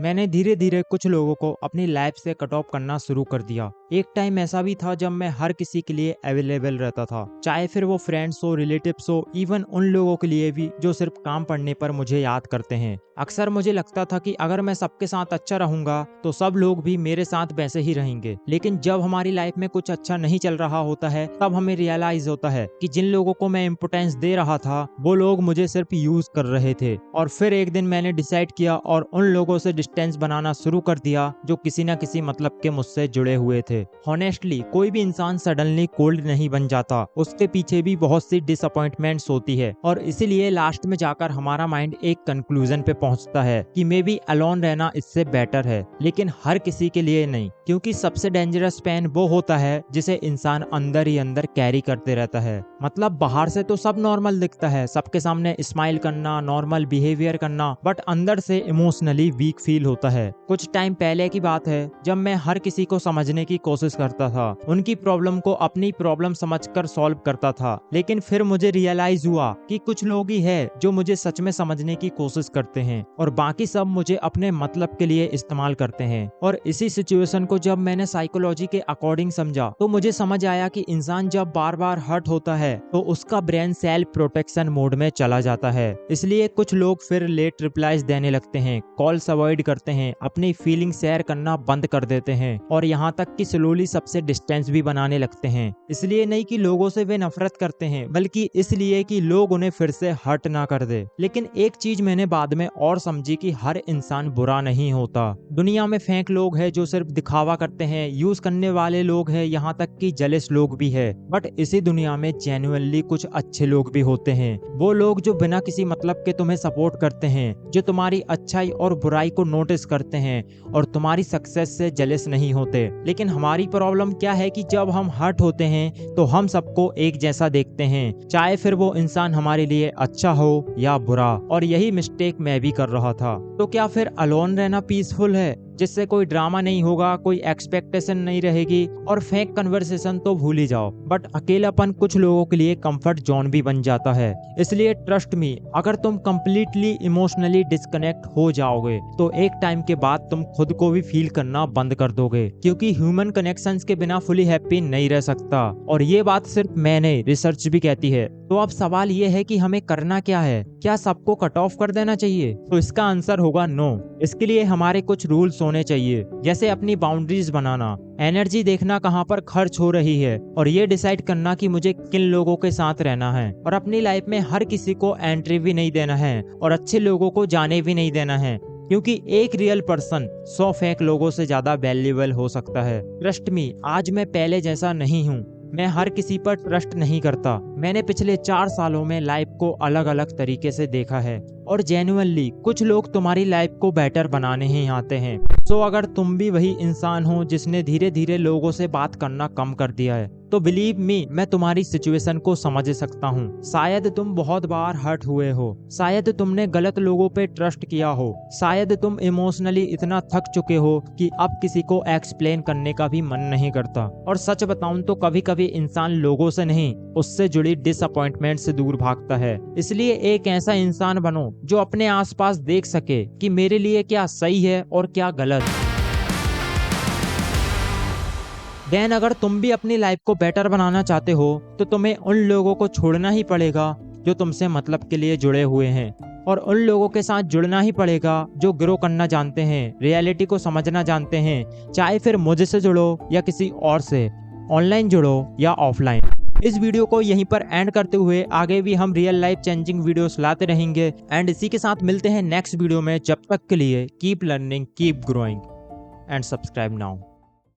मैंने धीरे धीरे कुछ लोगों को अपनी लाइफ से कट ऑफ करना शुरू कर दिया। एक टाइम ऐसा भी था जब मैं हर किसी के लिए अवेलेबल रहता था, चाहे फिर वो फ्रेंड्स हो, रिलेटिव्स हो, इवन उन लोगों के लिए भी जो सिर्फ काम पड़ने पर मुझे याद करते हैं। अक्सर मुझे लगता था कि अगर मैं सबके साथ अच्छा रहूंगा तो सब लोग भी मेरे साथ वैसे ही रहेंगे। लेकिन जब हमारी लाइफ में कुछ अच्छा नहीं चल रहा होता है तब हमें रियलाइज होता है कि जिन लोगों को मैं इम्पोर्टेंस दे रहा था वो लोग मुझे सिर्फ यूज कर रहे थे। और फिर एक दिन मैंने डिसाइड किया और उन लोगों से डिस्टेंस बनाना शुरू कर दिया जो किसी न किसी मतलब के मुझसे जुड़े हुए थे। हॉनेस्टली कोई भी इंसान सडनली कोल्ड नहीं बन जाता, उसके पीछे भी बहुत सी डिसअपॉइंटमेंट्स होती है और इसीलिए लास्ट में जाकर हमारा माइंड एक कंक्लूजन पे पहुंचता है कि मे बी अलोन रहना इससे बेटर है। लेकिन हर किसी के लिए नहीं, क्योंकि सबसे डेंजरस पेन वो होता है जिसे इंसान अंदर ही अंदर कैरी करते रहता है। मतलब बाहर से तो सब नॉर्मल दिखता है, सबके सामने स्माइल करना, नॉर्मल बिहेवियर करना, बट अंदर से इमोशनली वीक फील होता है। कुछ टाइम पहले की बात है जब मैं हर किसी को समझने की कोशिश करता था, उनकी प्रॉब्लम को अपनी प्रॉब्लम समझकर सॉल्व करता था। लेकिन फिर मुझे रियलाइज हुआ कि कुछ लोग ही है जो मुझे सच में समझने की कोशिश करते हैं और बाकी सब मुझे अपने मतलब के लिए इस्तेमाल करते हैं। और इसी सिचुएशन को जब मैंने साइकोलॉजी के अकॉर्डिंग समझा तो मुझे समझ आया कि इंसान जब बार बार हर्ट होता है तो उसका ब्रेन सेल्फ प्रोटेक्शन मोड में चला जाता है। इसलिए कुछ लोग फिर लेट रिप्लाईज देने लगते हैं, कॉल्स अवॉइड करते हैं, अपनी फीलिंग शेयर करना बंद कर देते हैं और यहाँ तक कि स्लोली सबसे डिस्टेंस भी बनाने लगते हैं। इसलिए नहीं कि लोगों से वे नफरत करते हैं, बल्कि इसलिए कि लोग उन्हें फिर से हर्ट ना कर दे। लेकिन एक चीज मैंने बाद में और समझी कि हर इंसान बुरा नहीं होता। दुनिया में फेक लोग हैं जो सिर्फ दिखावा करते हैं, यूज करने वाले लोग हैं, यहाँ तक कि जेलस लोग भी है। बट इसी दुनिया में जेन्युइनली कुछ अच्छे लोग भी होते हैं, वो लोग जो बिना किसी मतलब के तुम्हें सपोर्ट करते हैं, जो तुम्हारी अच्छाई और बुराई को नोटिस करते हैं और तुम्हारी सक्सेस से जेलस नहीं होते। लेकिन हमारी प्रॉब्लम क्या है कि जब हम हर्ट होते हैं तो हम सबको एक जैसा देखते हैं, चाहे फिर वो इंसान हमारे लिए अच्छा हो या बुरा। और यही मिस्टेक मैं भी कर रहा था। तो क्या फिर अलोन रहना पीसफुल है, जिससे कोई ड्रामा नहीं होगा, कोई एक्सपेक्टेशन नहीं रहेगी और फेक कन्वर्सेशन तो भूल ही जाओ। बट अकेलापन कुछ लोगों के लिए कंफर्ट जोन भी बन जाता है। इसलिए ट्रस्ट मी, अगर तुम कंप्लीटली इमोशनली डिस्कनेक्ट हो जाओगे तो एक टाइम के बाद तुम खुद को भी फील करना बंद कर दोगे, क्योंकि ह्यूमन कनेक्शंस के बिना फुली हैप्पी नहीं रह सकता। और ये बात सिर्फ मैं नहीं, रिसर्च भी कहती है। तो अब सवाल ये है कि हमें करना क्या है? क्या सबको कट ऑफ कर देना चाहिए? तो इसका आंसर होगा नो। इसके लिए हमारे कुछ रूल्स होने चाहिए, जैसे अपनी बाउंड्रीज बनाना, एनर्जी देखना कहाँ पर खर्च हो रही है और ये डिसाइड करना कि मुझे किन लोगों के साथ रहना है। और अपनी लाइफ में हर किसी को एंट्री भी नहीं देना है और अच्छे लोगों को जाने भी नहीं देना है, क्योंकि एक रियल पर्सन 100 फेक लोगों से ज्यादा वैल्यूएबल हो सकता है। ट्रस्ट मी, आज मैं पहले जैसा नहीं हूँ। मैं हर किसी पर ट्रस्ट नहीं करता। मैंने पिछले 4 सालों में लाइफ को अलग अलग तरीके से देखा है और जेन्युइनली कुछ लोग तुम्हारी लाइफ को बेटर बनाने ही आते हैं। सो अगर तुम भी वही इंसान हो जिसने धीरे धीरे लोगों से बात करना कम कर दिया है तो बिलीव मी, मैं तुम्हारी सिचुएशन को समझ सकता हूँ। शायद तुम बहुत बार हर्ट हुए हो, शायद तुमने गलत लोगों पे ट्रस्ट किया हो, शायद तुम इमोशनली इतना थक चुके हो कि अब किसी को एक्सप्लेन करने का भी मन नहीं करता। और सच बताऊं तो कभी कभी इंसान लोगों से नहीं, उससे जुड़ी डिसअपॉइंटमेंट से दूर भागता है। इसलिए एक ऐसा इंसान बनो जो अपने आसपास देख सके कि मेरे लिए क्या सही है और क्या गलत। देन अगर तुम भी अपनी लाइफ को बेटर बनाना चाहते हो तो तुम्हें उन लोगों को छोड़ना ही पड़ेगा जो तुमसे मतलब के लिए जुड़े हुए हैं, और उन लोगों के साथ जुड़ना ही पड़ेगा जो ग्रो करना जानते हैं, रियलिटी को समझना जानते हैं। चाहे फिर मुझसे जुड़ो या किसी और से, ऑनलाइन जुड़ो या ऑफलाइन। इस वीडियो को यहीं पर एंड करते हुए आगे भी हम रियल लाइफ चेंजिंग वीडियोस लाते रहेंगे एंड इसी के साथ मिलते हैं नेक्स्ट वीडियो में। जब तक के लिए keep learning, keep growing and subscribe now.